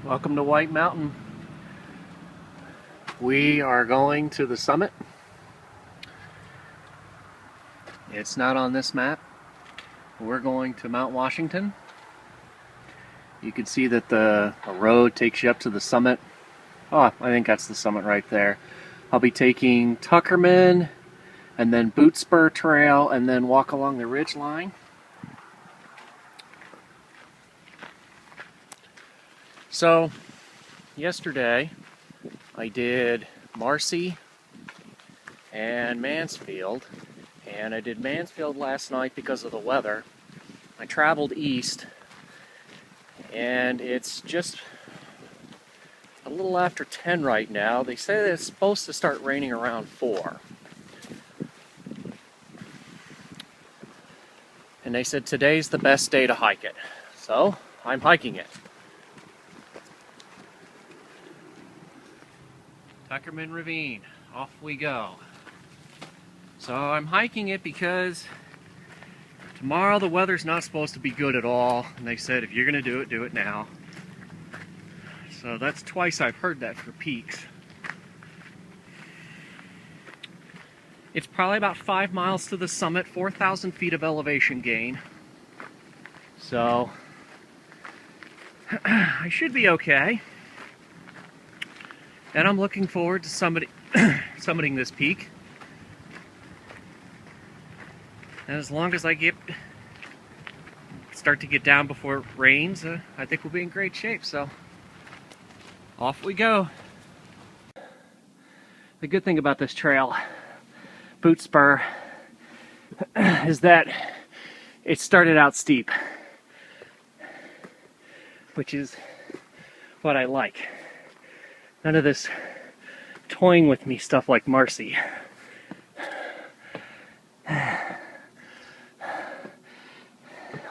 Welcome to White Mountain. We are going to the summit. It's not on this map. We're going to Mount Washington. You can see that the road takes you up to the summit. Oh, I think that's the summit right there. I'll be taking Tuckerman and then Boot Spur Trail and then walk along the ridge line. So, yesterday I did Marcy and Mansfield, and I did Mansfield last night because of the weather. I traveled east, and it's just a little after 10 right now. They say that it's supposed to start raining around 4. And they said today's the best day to hike it. So, I'm hiking it. Tuckerman Ravine, off we go. So I'm hiking it because tomorrow the weather's not supposed to be good at all, and they said if you're going to do it now. So that's twice I've heard that for peaks. It's probably about 5 miles to the summit, 4,000 feet of elevation gain. So I should be okay. And I'm looking forward to summiting this peak. And as long as I start to get down before it rains, I think we'll be in great shape. So off we go. The good thing about this trail, Boot Spur, is that it started out steep, which is what I like. None of this toying with me stuff like Marcy.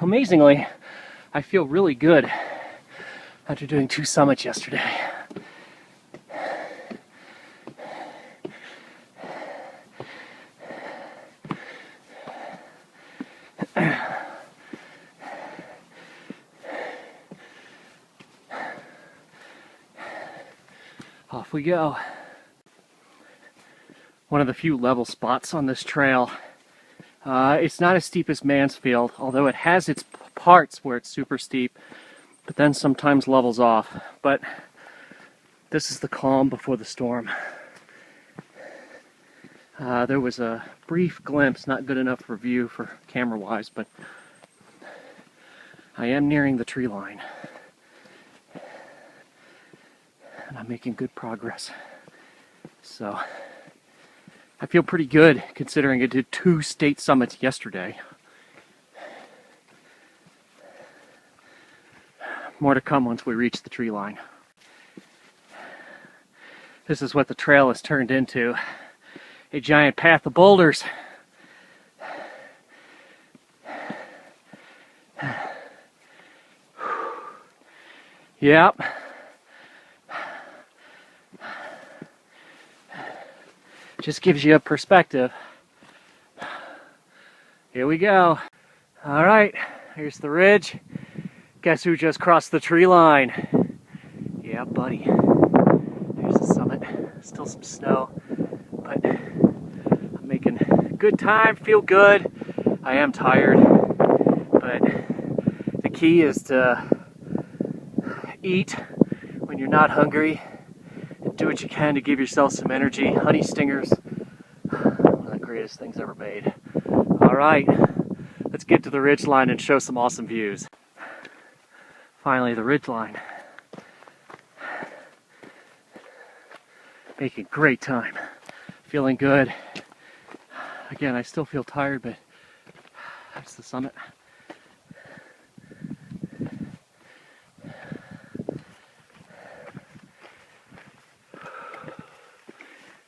Amazingly, I feel really good after doing 2 summits yesterday. Off we go. One of the few level spots on this trail. It's not as steep as Mansfield, although it has its parts where it's super steep, but then sometimes levels off. But this is the calm before the storm. There was a brief glimpse, not good enough for view for camera-wise, but I am nearing the tree line. And I'm making good progress. So I feel pretty good considering I did 2 state summits yesterday. More to come once we reach the tree line. This is what the trail has turned into. A giant path of boulders. Yep. Just gives you a perspective. Here we go. All right, here's the ridge. Guess who just crossed the tree line? Yeah, buddy. There's the summit. Still some snow, but I'm making good time, feel good. I am tired, but the key is to eat when you're not hungry. Do what you can to give yourself some energy. Honey stingers, one of the greatest things ever made. All right, let's get to the ridge line and show some awesome views. Finally, the ridge line. Making great time. Feeling good. Again, I still feel tired, but that's the summit.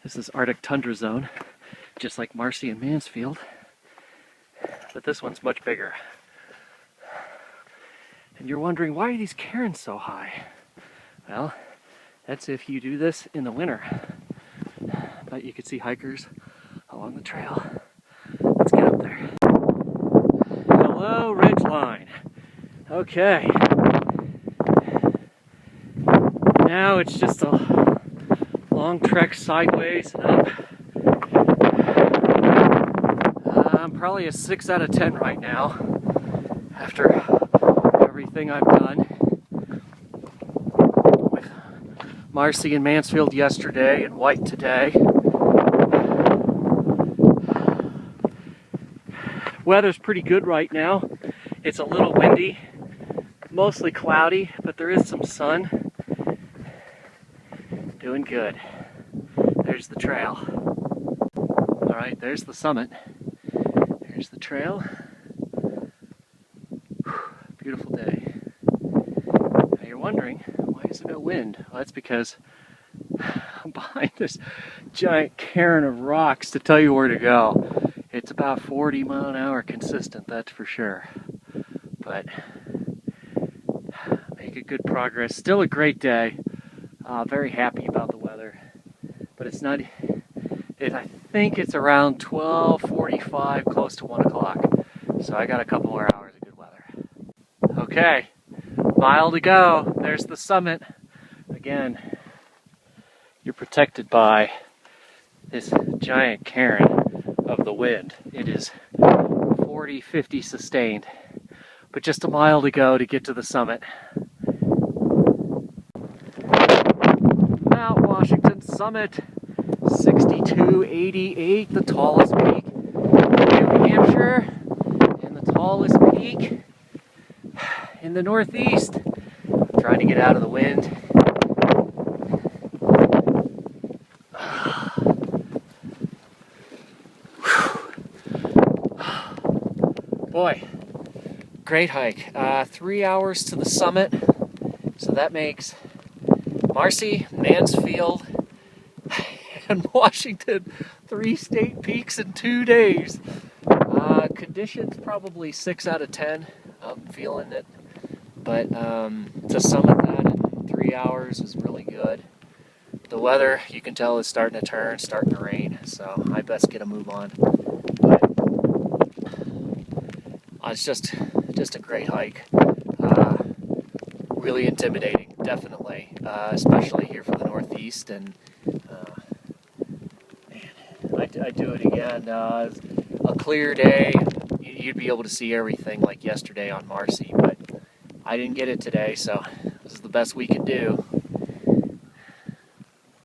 This is Arctic tundra zone, just like Marcy and Mansfield, but this one's much bigger. And you're wondering, why are these cairns so high? Well, that's if you do this in the winter. But you can see hikers along the trail. Let's get up there. Hello, ridgeline. Okay. now it's just a long trek sideways and up. I'm probably a 6 out of 10 right now after everything I've done with Marcy and Mansfield yesterday and White today. Weather's pretty good right now. It's a little windy, mostly cloudy, but there is some sun. Doing good. There's the trail. All right, there's the summit. There's the trail. Whew, beautiful day. Now you're wondering, why is there no wind? Well, that's because I'm behind this giant cairn of rocks to tell you where to go. It's about 40 mile an hour consistent, that's for sure. But making good progress. Still a great day. Very happy about the weather. But it's not, I think it's around 12:45, close to 1 o'clock. So I got a couple more hours of good weather. Okay, mile to go. There's the summit. Again, you're protected by this giant cairn of the wind. It is 40, 50 sustained, but just a mile to go to get to the summit. Mount Washington summit, 6288, the tallest peak in New Hampshire, and the tallest peak in the Northeast. I'm trying to get out of the wind. Boy, great hike. 3 hours to the summit, so that makes Marcy, Mansfield, and Washington 3 state peaks in 2 days. Conditions probably 6 out of 10. I'm feeling it, but to summit that in 3 hours is really good. The weather, you can tell, is starting to turn, starting to rain, so I best get a move on. But it's just a great hike. Really intimidating, definitely, especially here from the Northeast. And man, I'd do it again. A clear day, you'd be able to see everything like yesterday on Marcy, but I didn't get it today, so this is the best we could do.